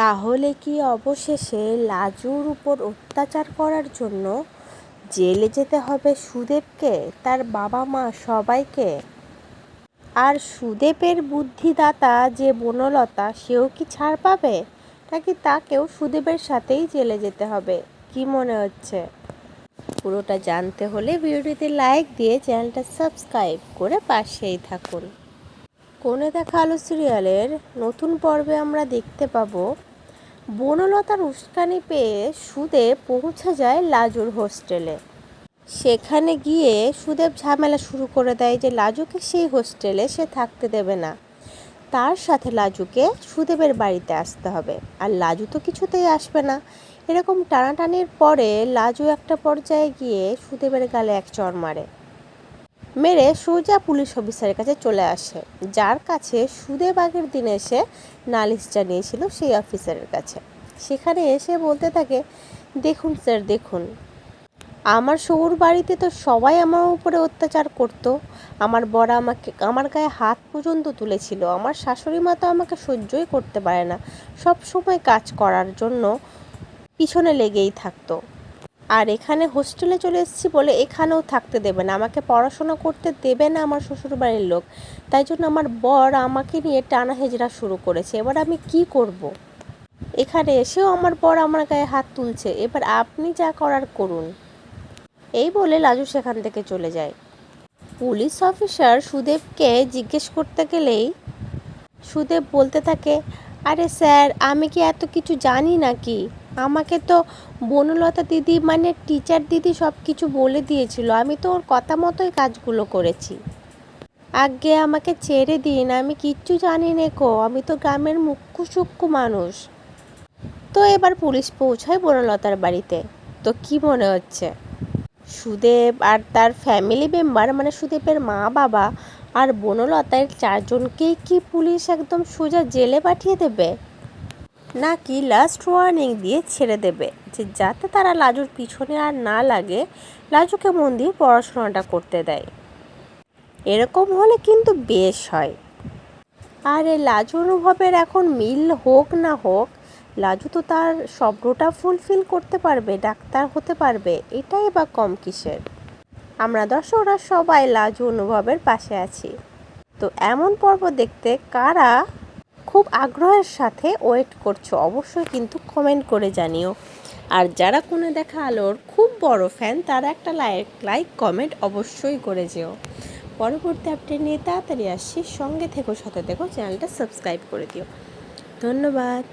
তাহলে কি অবশেষে লাজুর উপর অত্যাচার করার জন্য জেলে যেতে হবে সুদেবকে, তার বাবা মা সবাইকে? আর সুদেবের বুদ্ধিদাতা যে বনলতা, সেও কি ছাড় পাবে, নাকি তাকেও সুদেবের সাথেই জেলে যেতে হবে? কি মনে হচ্ছে? পুরোটা জানতে হলে ভিডিওটিতে লাইক দিয়ে চ্যানেলটা সাবস্ক্রাইব করে পাশেই থাকুন। কোণে দেখা আলো সিরিয়ালের নতুন পর্বে আমরা দেখতে পাবো বনলতার উস্কানি পেয়ে সুদেব পৌঁছে যায় লাজুর হোস্টেলে। সেখানে গিয়ে সুদেব ঝামেলা শুরু করে দেয় যে লাজুকে সেই হোস্টেলে সে থাকতে দেবে না, তার সাথে লাজুকে সুদেবের বাড়িতে আসতে হবে। আর লাজু তো কিছুতেই আসবে না। এরকম টানাটানির পরে লাজু একটা পর্যায়ে গিয়ে সুদেবের গালে এক চড় মারে, মেরে সোজা পুলিশ অফিসারের কাছে চলে আসে, যার কাছে সুদেব আগের দিন এসে নালিশ জানিয়েছিল সেই অফিসারের কাছে। সেখানে এসে বলতে থাকে, দেখুন স্যার, দেখুন, আমার শ্বশুর বাড়িতে তো সবাই আমার উপরে অত্যাচার করতো, আমার বর আমাকে আমার গায়ে হাত পর্যন্ত তুলেছিল, আমার শাশুড়ি মা তো আমাকে সহ্যই করতে পারে না, সব সময় কাজ করার জন্য পিছনে লেগেই থাকতো। আর এখানে হোস্টেলে চলে এসেছি বলে এখানেও থাকতে দেবে না, আমাকে পড়াশোনা করতে দেবে না আমার শ্বশুরবাড়ির লোক, তাই জন্য আমার বর আমাকে নিয়ে টানা হেজড়া শুরু করেছে। এবার আমি কি করব? এখানে এসেও আমার বর আমার গায়ে হাত তুলছে, এবার আপনি যা করার করুন। এই বলে লাজু সেখান থেকে চলে যায়। পুলিশ অফিসার সুদেবকে জিজ্ঞেস করতে গেলেই সুদেব বলতে থাকে, আরে স্যার, আমি কি এত কিছু জানি নাকি? আমাকে তো বনলতা দিদি মানে টিচার দিদি সব কিছু বলে দিয়েছিল, আমি তো ওর কথা মতোই কাজগুলো করেছি। আগে আমাকে ছেড়ে দিন, আমি কিচ্ছু জানি না কো, আমি তো গ্রামের মুখ্য সূক্ষ্ম মানুষ। তো এবার পুলিশ পৌঁছায় বনলতার বাড়িতে। তো কি মনে হচ্ছে, সুদেব আর তার ফ্যামিলি মেম্বার মানে সুদেবের মা বাবা আর বনলতার চারজনকেই কি পুলিশ একদম সোজা জেলে পাঠিয়ে দেবে, নাকি লাস্ট ওয়ার্নিং দিয়ে ছেড়ে দেবে যে যাতে তারা লাজুর পিছনে আর না লাগে, লাজুকে মন দিয়ে পড়াশোনাটা করতে দেয়? এরকম হলে কিন্তু বেশ হয়। আর এই লাজু অনুভবের এখন মিল হোক না হোক, লাজু তো তার স্বপ্নটা ফুলফিল করতে পারবে, ডাক্তার হতে পারবে, এটাই বা কম কিসের? আমরা দর্শকরা সবাই লাজু অনুভবের পাশে আছি। তো এমন পর্ব দেখতে কারা খুব আগ্রহের সাথে ওয়েট করছো অবশ্যই কিন্তু কমেন্ট করে জানিও। আর যারা কোণে দেখা আলোর খুব বড় ফ্যান, তারা একটা লাইক কমেন্ট অবশ্যই করে যেও। পরবর্তী আপডেট নিয়ে তাড়াতাড়ি আসছি, সঙ্গে থেকো, সাথে দেখো, চ্যানেলটা সাবস্ক্রাইব করে দিও। ধন্যবাদ।